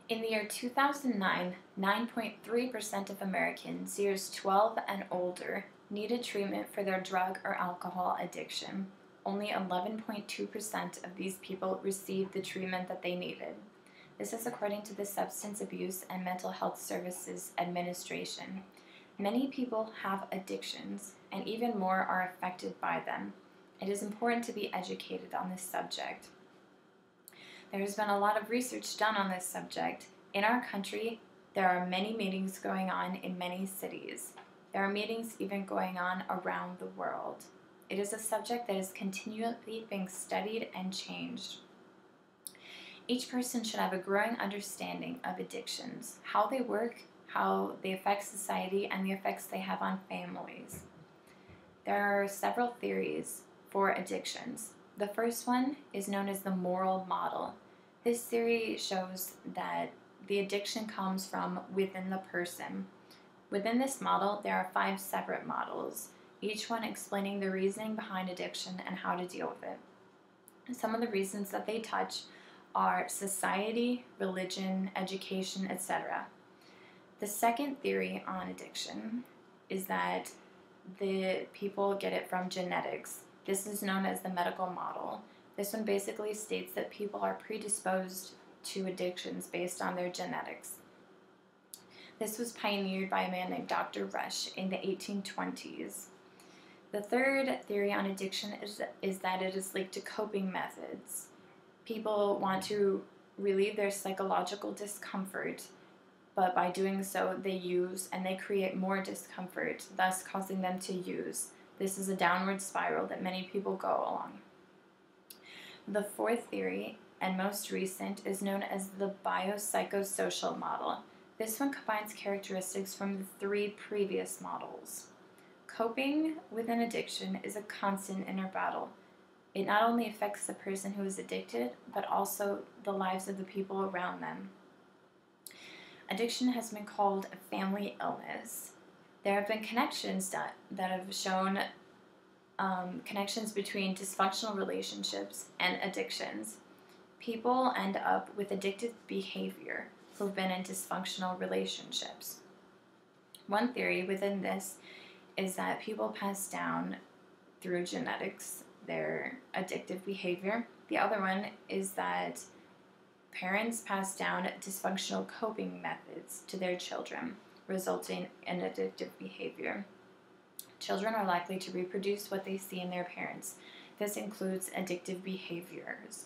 In the year 2009, 9.3% of Americans years 12 and older needed treatment for their drug or alcohol addiction. Only 11.2% of these people received the treatment that they needed. This is according to the Substance Abuse and Mental Health Services Administration. Many people have addictions, and even more are affected by them. It is important to be educated on this subject. There has been a lot of research done on this subject. In our country, there are many meetings going on in many cities. There are meetings even going on around the world. It is a subject that is continually being studied and changed. Each person should have a growing understanding of addictions, how they work, how they affect society, and the effects they have on families. There are several theories for addictions. The first one is known as the moral model. This theory shows that the addiction comes from within the person. Within this model, there are 5 separate models, each one explaining the reasoning behind addiction and how to deal with it. Some of the reasons that they touch are society, religion, education, etc. The second theory on addiction is that the people get it from genetics. This is known as the medical model. This one basically states that people are predisposed to addictions based on their genetics. This was pioneered by a man named Dr. Rush in the 1820s. The third theory on addiction is that it is linked to coping methods. People want to relieve their psychological discomfort, but by doing so, they use and they create more discomfort, thus causing them to use. This is a downward spiral that many people go along. The fourth theory, and most recent, is known as the biopsychosocial model. This one combines characteristics from the 3 previous models. Coping with an addiction is a constant inner battle. It not only affects the person who is addicted, but also the lives of the people around them. Addiction has been called a family illness. There have been connections that have shown connections between dysfunctional relationships and addictions. People end up with addictive behavior who've been in dysfunctional relationships. One theory within this is that people pass down through genetics their addictive behavior. The other one is that parents pass down dysfunctional coping methods to their children, resulting in addictive behavior. Children are likely to reproduce what they see in their parents. This includes addictive behaviors.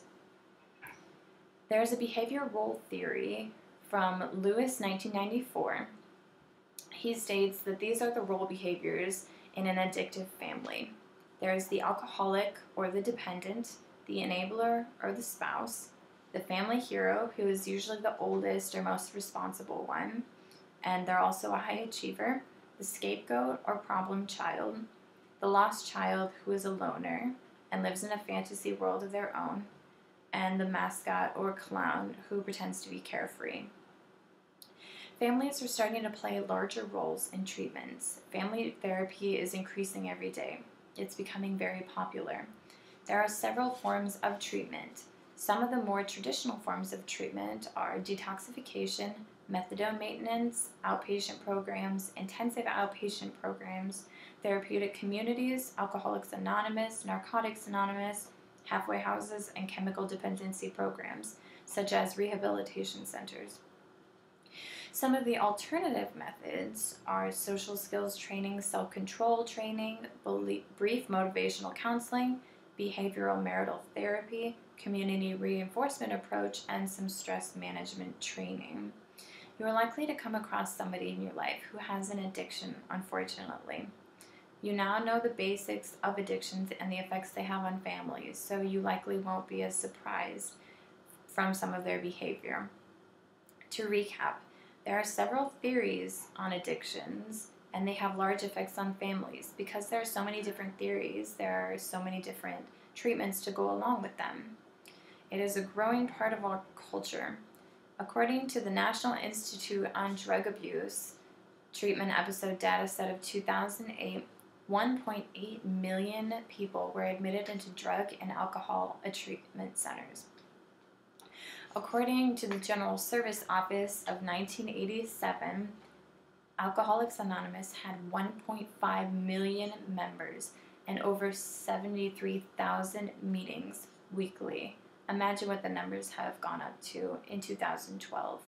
There's a behavior role theory from Lewis, 1994. He states that these are the role behaviors in an addictive family. There's the alcoholic or the dependent, the enabler or the spouse, the family hero, who is usually the oldest or most responsible one, and they're also a high achiever, the scapegoat or problem child, the lost child who is a loner and lives in a fantasy world of their own, and the mascot or clown who pretends to be carefree. Families are starting to play larger roles in treatments. Family therapy is increasing every day. It's becoming very popular. There are several forms of treatment. Some of the more traditional forms of treatment are detoxification, methadone maintenance, outpatient programs, intensive outpatient programs, therapeutic communities, Alcoholics Anonymous, Narcotics Anonymous, halfway houses, and chemical dependency programs, such as rehabilitation centers. Some of the alternative methods are social skills training, self-control training, brief motivational counseling, behavioral marital therapy, community reinforcement approach, and some stress management training. You are likely to come across somebody in your life who has an addiction, unfortunately. You now know the basics of addictions and the effects they have on families, so you likely won't be as surprised from some of their behavior. To recap, there are several theories on addictions, and they have large effects on families. Because there are so many different theories, there are so many different treatments to go along with them. It is a growing part of our culture. According to the National Institute on Drug Abuse treatment episode data set of 2008, 1.8 million people were admitted into drug and alcohol treatment centers. According to the General Service Office of 1987, Alcoholics Anonymous had 1.5 million members and over 73,000 meetings weekly. Imagine what the numbers have gone up to in 2012.